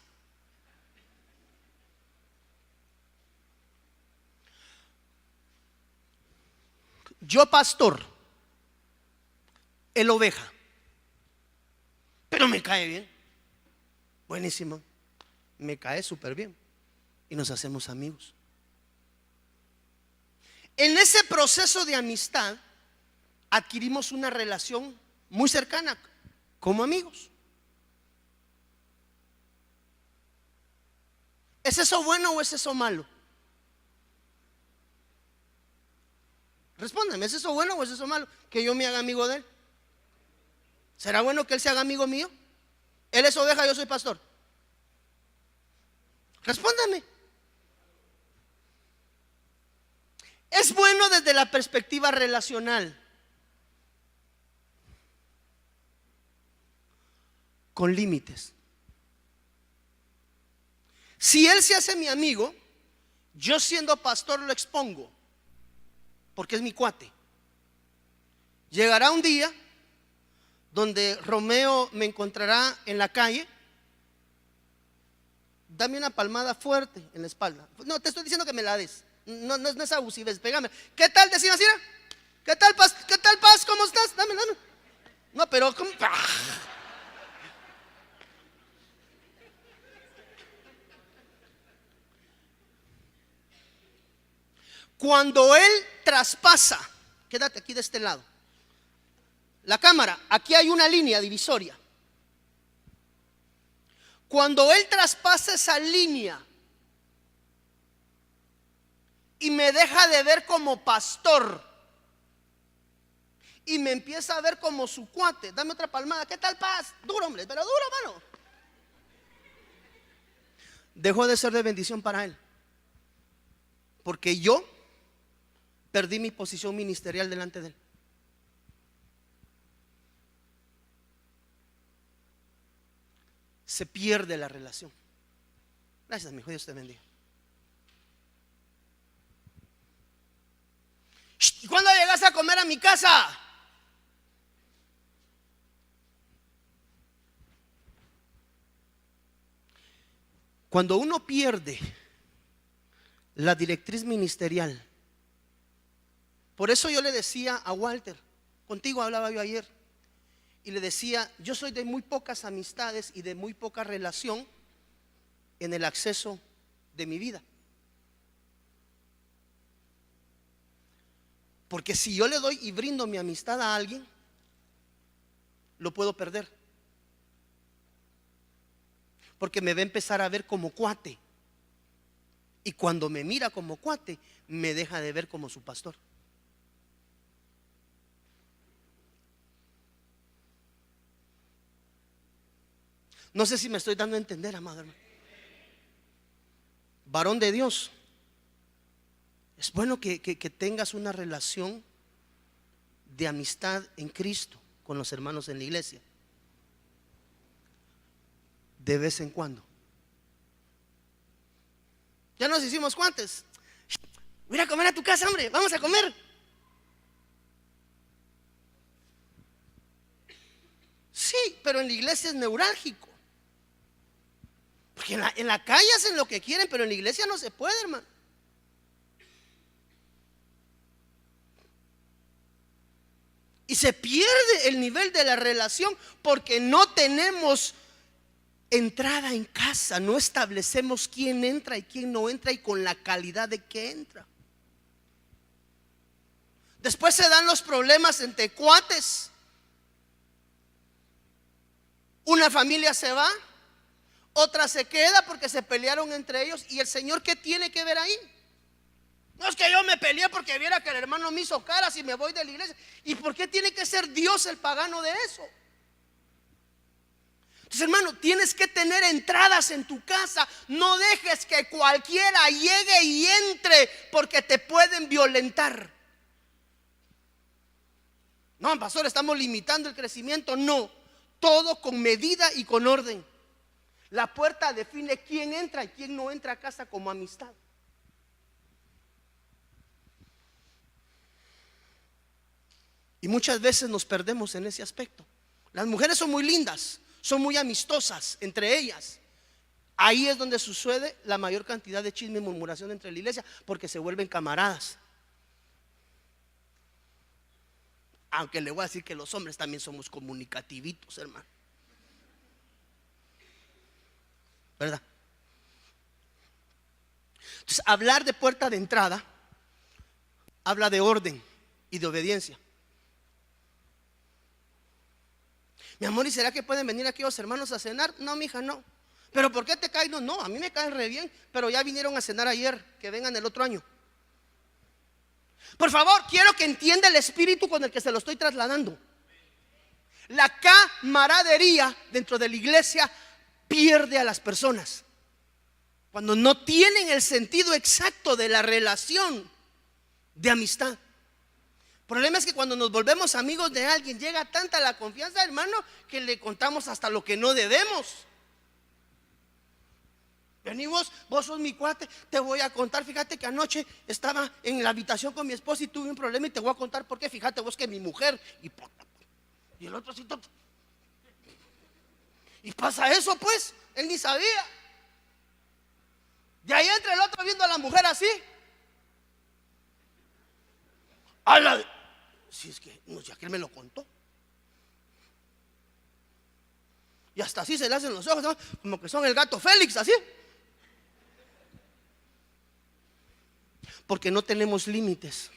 Yo pastor, él oveja, pero me cae bien, buenísimo, me cae súper bien, y nos hacemos amigos. En ese proceso de amistad, adquirimos una relación muy cercana como amigos. ¿Es eso bueno o es eso malo? Respóndame, ¿es eso bueno o es eso malo? Que yo me haga amigo de él. ¿Será bueno que él se haga amigo mío? Él es oveja, yo soy pastor. Respóndame. Es bueno desde la perspectiva relacional, con límites. Si él se hace mi amigo, yo siendo pastor lo expongo, porque es mi cuate. Llegará un día donde Romeo me encontrará en la calle. Dame una palmada fuerte en la espalda. No, te estoy diciendo que me la des. No es abusiva, es pégame. ¿Qué tal, vecina Cira? ¿Qué tal, Paz? ¿Qué tal, Paz? ¿Cómo estás? Dame. No, pero ¿cómo? Cuando él traspasa, quédate aquí de este lado. La cámara, aquí hay una línea divisoria. Cuando él traspasa esa línea y me deja de ver como pastor y me empieza a ver como su cuate, dame otra palmada. ¿Qué tal, Paz? Duro, hombre, pero duro, mano. Dejó de ser de bendición para él, porque yo perdí mi posición ministerial delante de él. Se pierde la relación. Gracias, mi hijo, Dios te bendiga. ¿Y cuándo llegas a comer a mi casa? Cuando uno pierde la directriz ministerial. Por eso yo le decía a Walter, contigo hablaba yo ayer, y le decía, yo soy de muy pocas amistades y de muy poca relación en el acceso de mi vida. Porque si yo le doy y brindo mi amistad a alguien, lo puedo perder. Porque me va a empezar a ver como cuate. Y cuando me mira como cuate, me deja de ver como su pastor. No sé si me estoy dando a entender, amado hermano. Varón de Dios, es bueno que tengas una relación de amistad en Cristo con los hermanos en la iglesia. De vez en cuando. Ya nos hicimos cuates. Voy a ir a comer a tu casa, hombre. Vamos a comer. Sí, pero en la iglesia es neurálgico. Porque en la calle hacen lo que quieren, pero en la iglesia no se puede, hermano. Y se pierde el nivel de la relación porque no tenemos entrada en casa, no establecemos quién entra y quién no entra y con la calidad de que entra. Después se dan los problemas entre cuates. Una familia se va, otra se queda porque se pelearon entre ellos. ¿Y el Señor qué tiene que ver ahí? No es que yo me peleé porque viera que el hermano me hizo caras y me voy de la iglesia. ¿Y por qué tiene que ser Dios el pagano de eso? Entonces, hermano, tienes que tener entradas en tu casa. No dejes que cualquiera llegue y entre porque te pueden violentar. No, pastor, estamos limitando el crecimiento. No, todo con medida y con orden. La puerta define quién entra y quién no entra a casa como amistad. Y muchas veces nos perdemos en ese aspecto. Las mujeres son muy lindas, son muy amistosas entre ellas. Ahí es donde sucede la mayor cantidad de chisme y murmuración entre la iglesia, porque se vuelven camaradas. Aunque le voy a decir que los hombres también somos comunicativitos, hermano. ¿Verdad? Entonces, hablar de puerta de entrada habla de orden y de obediencia. Mi amor, ¿y será que pueden venir aquí los hermanos a cenar? No, mija, no. ¿Pero por qué te caen? No, no, a mí me caen re bien, pero ya vinieron a cenar ayer, que vengan el otro año. Por favor, quiero que entienda el espíritu con el que se lo estoy trasladando. La camaradería dentro de la iglesia pierde a las personas cuando no tienen el sentido exacto de la relación de amistad. El problema es que cuando nos volvemos amigos de alguien, llega tanta la confianza, hermano, que le contamos hasta lo que no debemos. Vení vos sos mi cuate, te voy a contar. Fíjate que anoche estaba en la habitación con mi esposa y tuve un problema y te voy a contar por qué. Fíjate vos que mi mujer y el otro así, y pasa eso, pues él ni sabía. Y ahí entra el otro viendo a la mujer así. Si es que no sé, aquel me lo contó. Y hasta así se le hacen los ojos, ¿no? Como que son el gato Félix, así. Porque no tenemos límites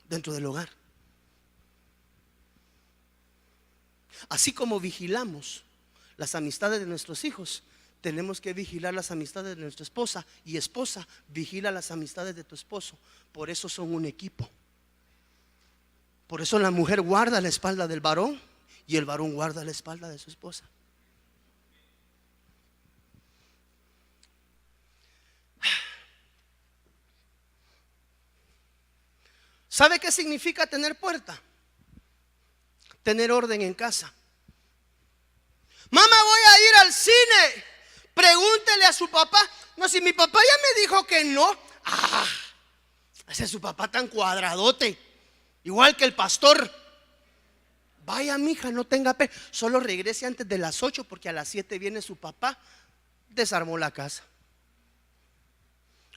dentro del hogar. Así como vigilamos las amistades de nuestros hijos, tenemos que vigilar las amistades de nuestra esposa. Y esposa, vigila las amistades de tu esposo. Por eso son un equipo. Por eso la mujer guarda la espalda del varón y el varón guarda la espalda de su esposa. ¿Sabe qué significa tener puerta? Tener orden en casa. Mamá, voy a ir al cine. Pregúntele a su papá. No, si mi papá ya me dijo que no. Ese es su papá tan cuadradote, igual que el pastor. Vaya, mija, no tenga pena. Solo regrese antes de las 8 porque a las 7 viene su papá. Desarmó la casa.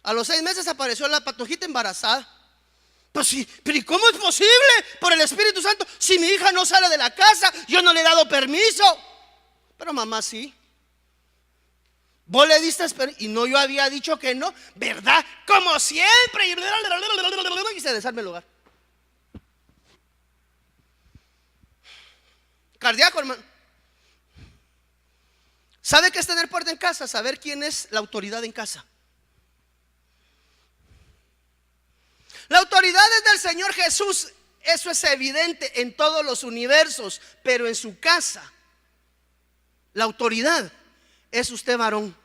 A los 6 meses apareció la patojita embarazada. Pues sí, pero ¿y cómo es posible? Por el Espíritu Santo. Si mi hija no sale de la casa, yo no le he dado permiso. Pero mamá sí. Vos le diste y no, yo había dicho que no, ¿verdad? Como siempre. Y se desarma el hogar. Cardíaco, hermano. ¿Sabe qué es tener puerta en casa? Saber quién es la autoridad en casa. La autoridad es del Señor Jesús. Eso es evidente en todos los universos. Pero en su casa, la autoridad es usted, varón.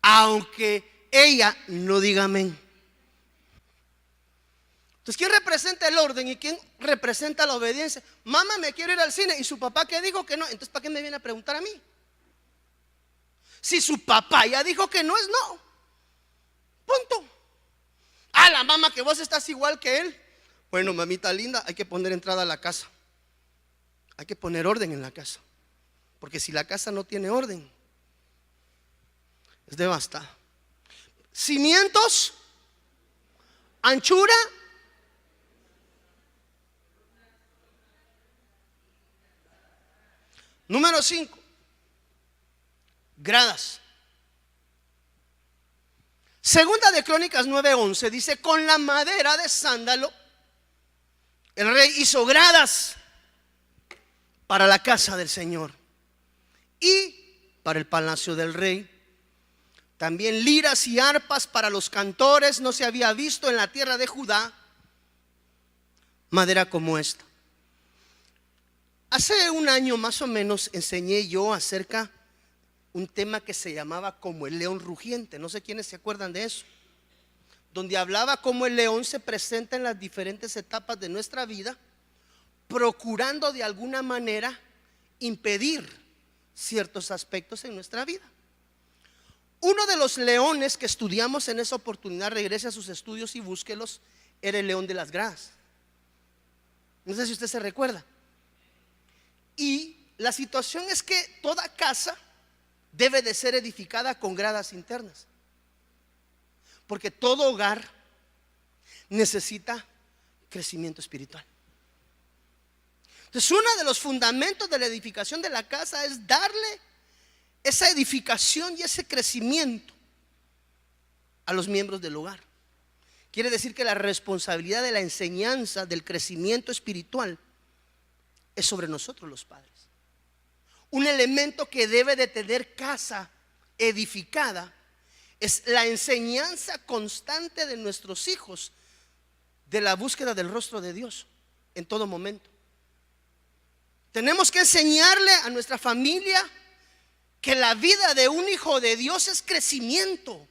Aunque ella no diga amén. Entonces, ¿quién representa el orden y quién representa la obediencia? Mamá, me quiero ir al cine. ¿Y su papá qué dijo que no? Entonces, ¿para qué me viene a preguntar a mí? Si su papá ya dijo que no, es no. Punto. La mamá, que vos estás igual que él. Bueno, mamita linda, hay que poner entrada a la casa. Hay que poner orden en la casa. Porque si la casa no tiene orden, es devastada. Cimientos, anchura, número 5, gradas. Segunda de Crónicas 9:11 dice: con la madera de sándalo el rey hizo gradas para la casa del Señor y para el palacio del rey. También liras y arpas para los cantores. No se había visto en la tierra de Judá madera como esta. Hace un año más o menos enseñé yo acerca un tema que se llamaba como el león rugiente. No sé quiénes se acuerdan de eso. Donde hablaba cómo el león se presenta en las diferentes etapas de nuestra vida, procurando de alguna manera impedir ciertos aspectos en nuestra vida. Uno de los leones que estudiamos en esa oportunidad, regrese a sus estudios y búsquelos, era el león de las gradas. No sé si usted se recuerda. Y la situación es que toda casa debe de ser edificada con gradas internas, porque todo hogar necesita crecimiento espiritual. Entonces, uno de los fundamentos de la edificación de la casa es darle esa edificación y ese crecimiento a los miembros del hogar. Quiere decir que la responsabilidad de la enseñanza, del crecimiento espiritual, es sobre nosotros los padres. Un elemento que debe de tener casa edificada es la enseñanza constante de nuestros hijos de la búsqueda del rostro de Dios en todo momento. Tenemos que enseñarle a nuestra familia que la vida de un hijo de Dios es crecimiento.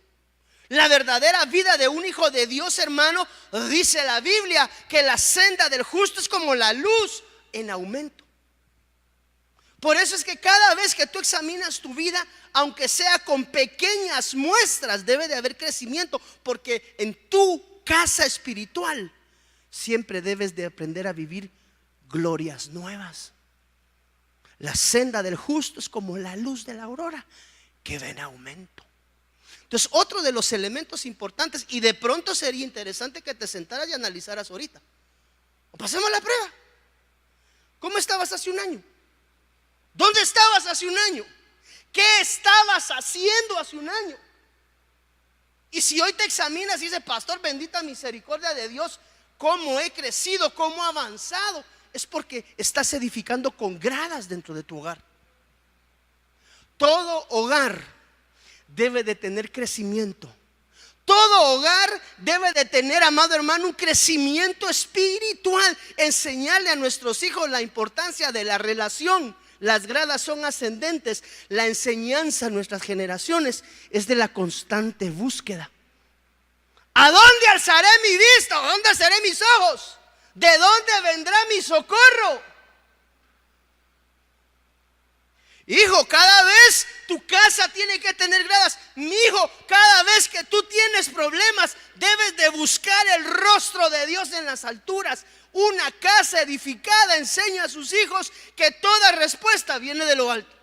La verdadera vida de un hijo de Dios, hermano, dice la Biblia que la senda del justo es como la luz en aumento. Por eso es que cada vez que tú examinas tu vida, aunque sea con pequeñas muestras, debe de haber crecimiento, porque en tu casa espiritual siempre debes de aprender a vivir glorias nuevas. La senda del justo es como la luz de la aurora que va en aumento. Entonces, otro de los elementos importantes, y de pronto sería interesante que te sentaras y analizaras ahorita. O pasemos la prueba. ¿Cómo estabas hace un año? ¿Dónde estabas hace un año? ¿Qué estabas haciendo hace un año? Y si hoy te examinas y dices, pastor, bendita misericordia de Dios, cómo he crecido, cómo he avanzado, es porque estás edificando con gradas dentro de tu hogar. Todo hogar debe de tener crecimiento. Todo hogar debe de tener, amado hermano, un crecimiento espiritual. Enseñarle a nuestros hijos la importancia de la relación. Las gradas son ascendentes. La enseñanza a nuestras generaciones es de la constante búsqueda. ¿A dónde alzaré mi vista? ¿A dónde alzaré mis ojos? ¿De dónde vendrá mi socorro? Hijo, cada vez tu casa tiene que tener gradas. Mi hijo, cada vez que tú tienes problemas, debes de buscar el rostro de Dios en las alturas. Una casa edificada enseña a sus hijos que toda respuesta viene de lo alto.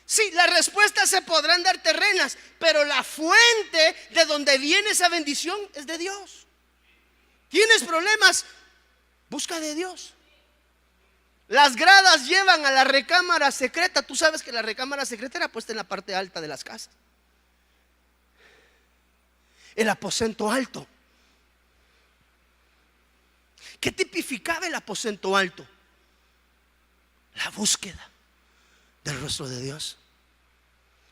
Sí, las respuestas se podrán dar terrenas, pero la fuente de donde viene esa bendición es de Dios. ¿Tienes problemas? Busca de Dios. Las gradas llevan a la recámara secreta. Tú sabes que la recámara secreta era puesta en la parte alta de las casas. El aposento alto. ¿Qué tipificaba el aposento alto? La búsqueda del rostro de Dios.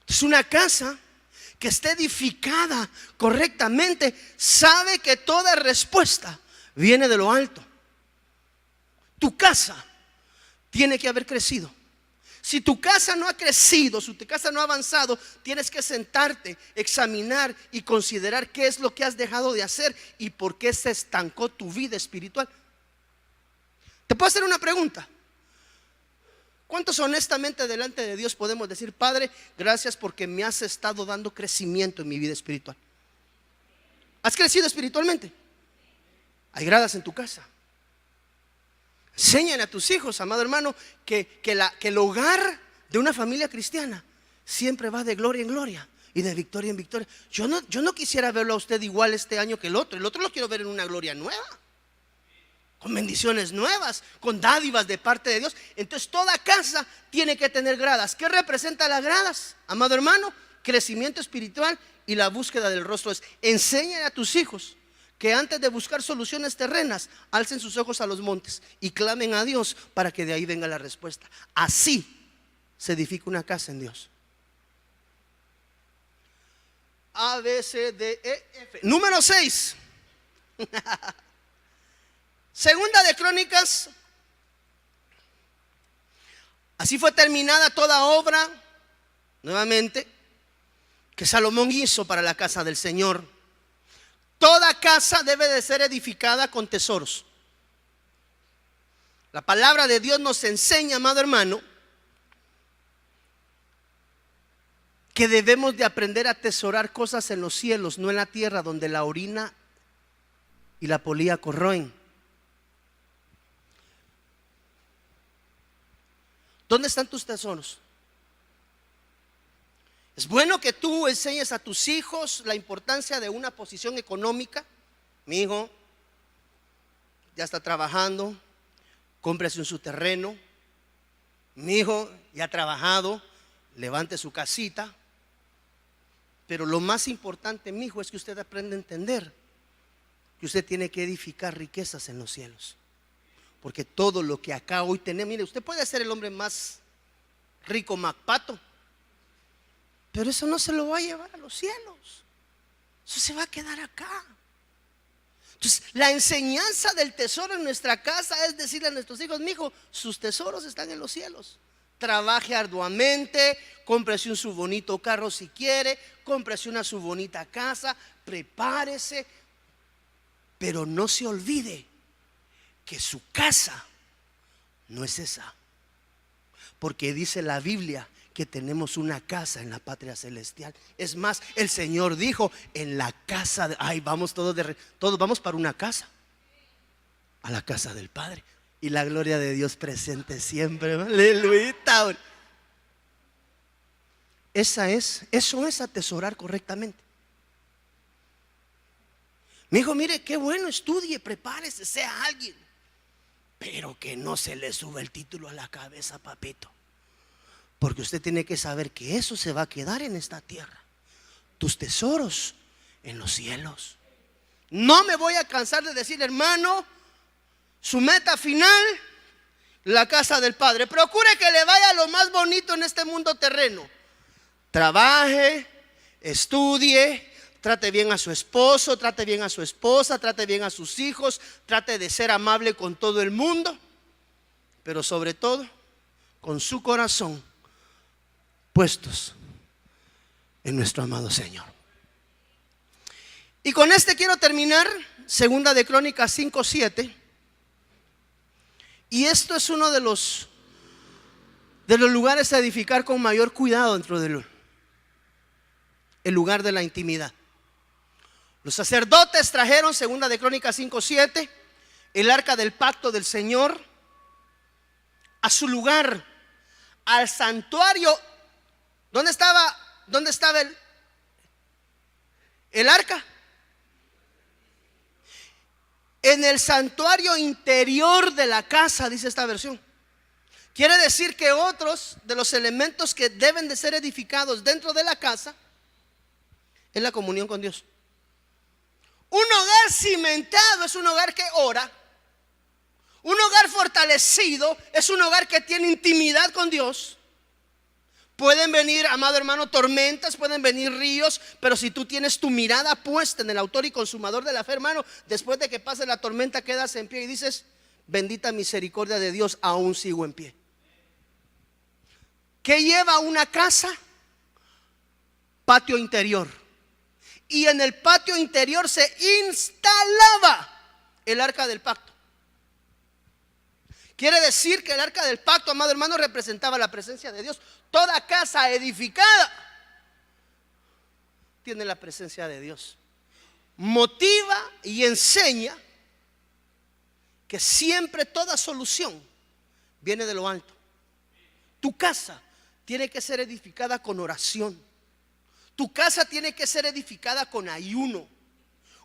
Es una casa que esté edificada correctamente, sabe que toda respuesta viene de lo alto. Tu casa tiene que haber crecido. Si tu casa no ha crecido, si tu casa no ha avanzado, tienes que sentarte, examinar y considerar qué es lo que has dejado de hacer y por qué se estancó tu vida espiritual. Te puedo hacer una pregunta. ¿Cuántos honestamente delante de Dios podemos decir, Padre, gracias porque me has estado dando crecimiento en mi vida espiritual? ¿Has crecido espiritualmente? Hay gradas en tu casa. Enséñale a tus hijos, amado hermano, que el hogar de una familia cristiana siempre va de gloria en gloria y de victoria en victoria. Yo no quisiera verlo a usted igual este año que el otro. El otro lo quiero ver en una gloria nueva, con bendiciones nuevas, con dádivas de parte de Dios. Entonces toda casa tiene que tener gradas. ¿Qué representa las gradas, amado hermano? Crecimiento espiritual y la búsqueda del rostro. Enséñale a tus hijos que antes de buscar soluciones terrenas, alcen sus ojos a los montes y clamen a Dios para que de ahí venga la respuesta. Así se edifica una casa en Dios. A, B, C, D, E, F. Número 6. Segunda de Crónicas. Así fue terminada toda obra, nuevamente, que Salomón hizo para la casa del Señor. Toda casa debe de ser edificada con tesoros. La palabra de Dios nos enseña, amado hermano, que debemos de aprender a atesorar cosas en los cielos, no en la tierra, donde la orina y la polilla corroen. ¿Dónde están tus tesoros? Es bueno que tú enseñes a tus hijos la importancia de una posición económica. Mi hijo ya está trabajando, cómprese su terreno. Mi hijo ya ha trabajado, levante su casita. Pero lo más importante, mi hijo, es que usted aprenda a entender que usted tiene que edificar riquezas en los cielos. Porque todo lo que acá hoy tenemos, mire, usted puede ser el hombre más rico, MacPato, pero eso no se lo va a llevar a los cielos. Eso se va a quedar acá. Entonces, la enseñanza del tesoro en nuestra casa es decirle a nuestros hijos: mi hijo, sus tesoros están en los cielos. Trabaje arduamente, cómprese su bonito carro si quiere, cómprese su bonita casa, prepárese, pero no se olvide que su casa no es esa, porque dice la Biblia que tenemos una casa en la patria celestial. Es más, el Señor dijo: en la casa vamos todos vamos para una casa, a la casa del Padre, y la gloria de Dios presente siempre. Aleluya. Eso es atesorar correctamente. Mi hijo, mire, qué bueno, estudie, prepárese, sea alguien, pero que no se le suba el título a la cabeza, papito. Porque usted tiene que saber que eso se va a quedar en esta tierra. Tus tesoros en los cielos. No me voy a cansar de decir, hermano, su meta final, la casa del Padre. Procure que le vaya lo más bonito en este mundo terreno. Trabaje, estudie, trate bien a su esposo, trate bien a su esposa, trate bien a sus hijos, trate de ser amable con todo el mundo, pero sobre todo con su corazón puestos en nuestro amado Señor. Y con este quiero terminar, segunda de Crónicas 5:7. Y esto es uno de los lugares a edificar con mayor cuidado dentro del el lugar de la intimidad. Los sacerdotes trajeron, segunda de Crónicas 5:7, el arca del pacto del Señor a su lugar, al santuario. ¿Dónde estaba el arca? En el santuario interior de la casa, dice esta versión. Quiere decir que otros de los elementos que deben de ser edificados dentro de la casa es la comunión con Dios. Un hogar cimentado es un hogar que ora. Un hogar fortalecido es un hogar que tiene intimidad con Dios. Pueden venir, amado hermano, tormentas, pueden venir ríos, pero si tú tienes tu mirada puesta en el autor y consumador de la fe, hermano, después de que pase la tormenta quedas en pie y dices: bendita misericordia de Dios, aún sigo en pie. ¿Qué lleva una casa? Patio interior. Y en el patio interior se instalaba el arca del pacto. Quiere decir que el arca del pacto, amado hermano, representaba la presencia de Dios. Toda casa edificada tiene la presencia de Dios. Motiva y enseña que siempre toda solución viene de lo alto. Tu casa tiene que ser edificada con oración. Tu casa tiene que ser edificada con ayuno.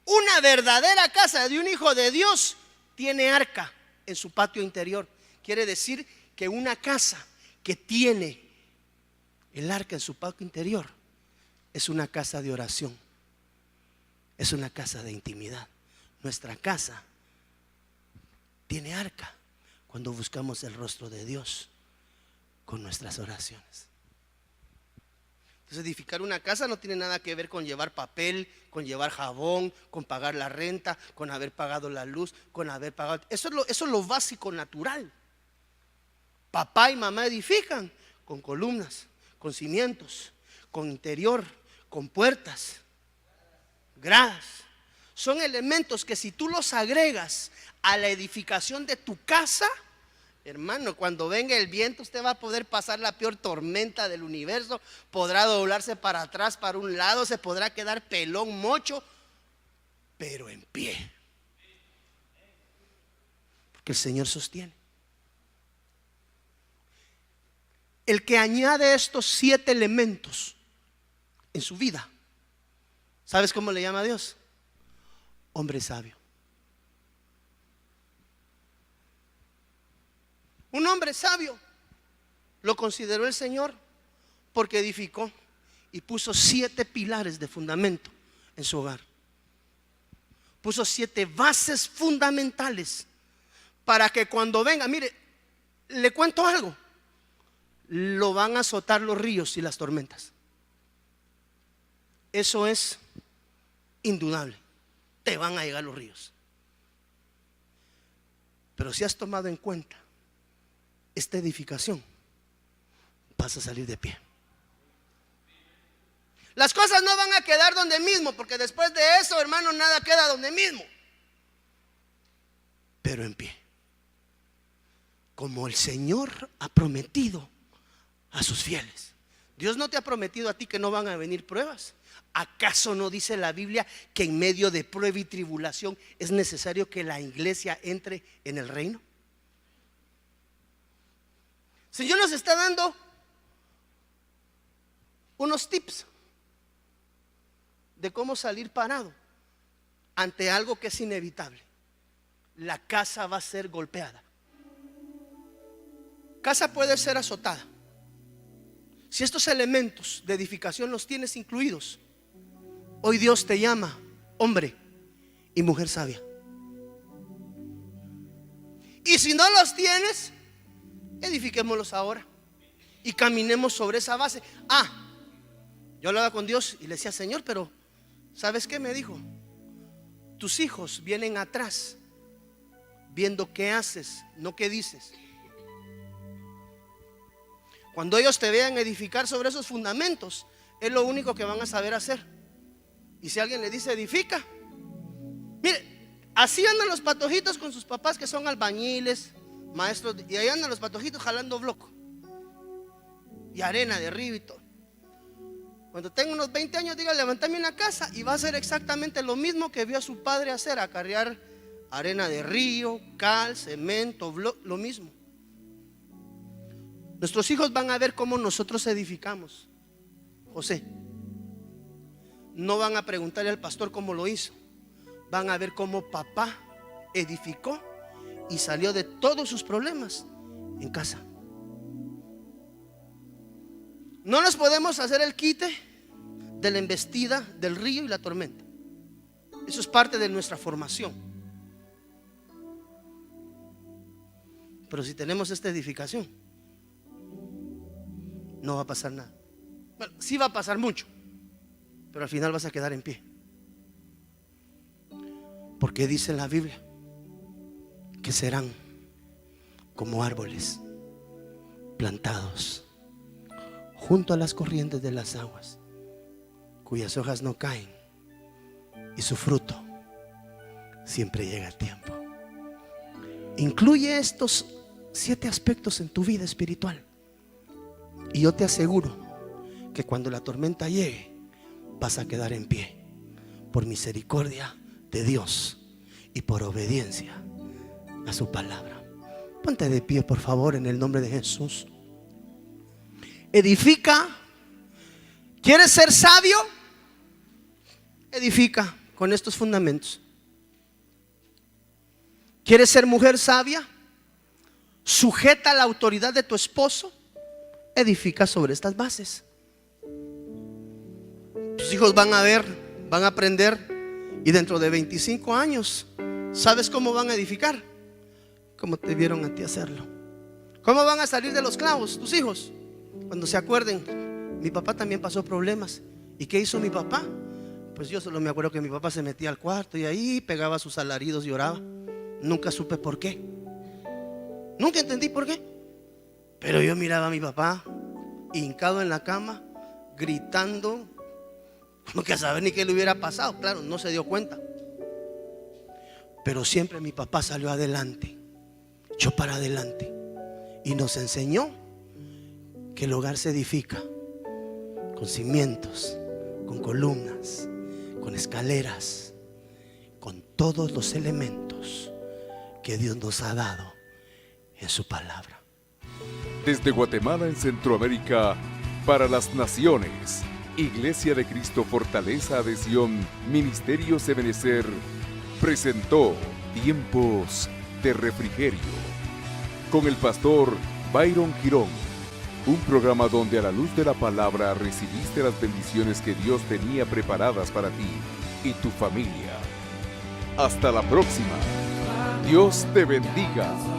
Una verdadera casa de un hijo de Dios tiene arca en su patio interior. Quiere decir que una casa que tiene el arca en su patio interior es una casa de oración, es una casa de intimidad. Nuestra casa tiene arca cuando buscamos el rostro de Dios con nuestras oraciones. Entonces, edificar una casa no tiene nada que ver con llevar papel, con llevar jabón, con pagar la renta, con haber pagado la luz, con haber pagado. Eso es lo básico, natural. Papá y mamá edifican con columnas, con cimientos, con interior, con puertas, gradas. Son elementos que si tú los agregas a la edificación de tu casa, hermano, cuando venga el viento usted va a poder pasar la peor tormenta del universo. Podrá doblarse para atrás, para un lado, se podrá quedar pelón, mocho, pero en pie, porque el Señor sostiene. El que añade estos 7 elementos en su vida, ¿sabes cómo le llama a Dios? Hombre sabio. Un hombre sabio lo consideró el Señor porque edificó y puso 7 pilares de fundamento en su hogar. Puso 7 bases fundamentales para que cuando venga, mire, le cuento algo, lo van a azotar los ríos y las tormentas. Eso es indudable, te van a llegar los ríos. Pero si has tomado en cuenta esta edificación, vas a salir de pie. Las cosas no van a quedar donde mismo, porque después de eso, hermano, nada queda donde mismo. Pero en pie, como el Señor ha prometido a sus fieles. Dios no te ha prometido a ti que no van a venir pruebas. ¿Acaso no dice la Biblia que en medio de prueba y tribulación es necesario que la iglesia entre en el reino? El Señor nos está dando unos tips de cómo salir parado ante algo que es inevitable. La casa va a ser golpeada. Casa puede ser azotada. Si estos elementos de edificación los tienes incluidos, hoy Dios te llama hombre y mujer sabia. Y si no los tienes, edifiquémoslos ahora y caminemos sobre esa base. Yo hablaba con Dios y le decía: Señor, pero ¿sabes qué me dijo? Tus hijos vienen atrás viendo qué haces, no qué dices. Cuando ellos te vean edificar sobre esos fundamentos, es lo único que van a saber hacer. Y si alguien le dice edifica, mire, así andan los patojitos con sus papás que son albañiles, maestros, y ahí andan los patojitos jalando bloco y arena de río y todo. Cuando tenga unos 20 años, diga: levántame una casa, y va a hacer exactamente lo mismo que vio a su padre hacer: acarrear arena de río, cal, cemento, bloco, lo mismo. Nuestros hijos van a ver cómo nosotros edificamos, José. No van a preguntarle al pastor cómo lo hizo. Van a ver cómo papá edificó y salió de todos sus problemas en casa. No nos podemos hacer el quite de la embestida del río y la tormenta. Eso es parte de nuestra formación. Pero si tenemos esta edificación, no va a pasar nada. Bueno, sí va a pasar mucho, pero al final vas a quedar en pie. Porque dice en la Biblia que serán como árboles plantados junto a las corrientes de las aguas, cuyas hojas no caen y su fruto siempre llega a tiempo. Incluye estos 7 aspectos en tu vida espiritual, y yo te aseguro que cuando la tormenta llegue, vas a quedar en pie por misericordia de Dios y por obediencia a su palabra. Ponte de pie, por favor, en el nombre de Jesús. Edifica. ¿Quieres ser sabio? Edifica con estos fundamentos. ¿Quieres ser mujer sabia? Sujeta a la autoridad de tu esposo. Edifica sobre estas bases. Tus hijos van a ver, van a aprender, y dentro de 25 años, ¿sabes cómo van a edificar? Como te vieron a ti hacerlo. ¿Cómo van a salir de los clavos tus hijos? Cuando se acuerden: mi papá también pasó problemas. ¿Y qué hizo mi papá? Pues yo solo me acuerdo que mi papá se metía al cuarto y ahí pegaba sus alaridos y oraba. Nunca supe por qué. Nunca entendí por qué. Pero yo miraba a mi papá hincado en la cama, gritando, como que a saber ni qué le hubiera pasado. Claro, no se dio cuenta. Pero siempre mi papá salió adelante, echó para adelante, y nos enseñó que el hogar se edifica con cimientos, con columnas, con escaleras, con todos los elementos que Dios nos ha dado en su palabra. Desde Guatemala en Centroamérica, para las naciones, Iglesia de Cristo Fortaleza Adhesión Ministerios Ebenecer presentó Tiempos de Refrigerio con el pastor Byron Girón, un programa donde a la luz de la palabra recibiste las bendiciones que Dios tenía preparadas para ti y tu familia. Hasta la próxima. Dios te bendiga.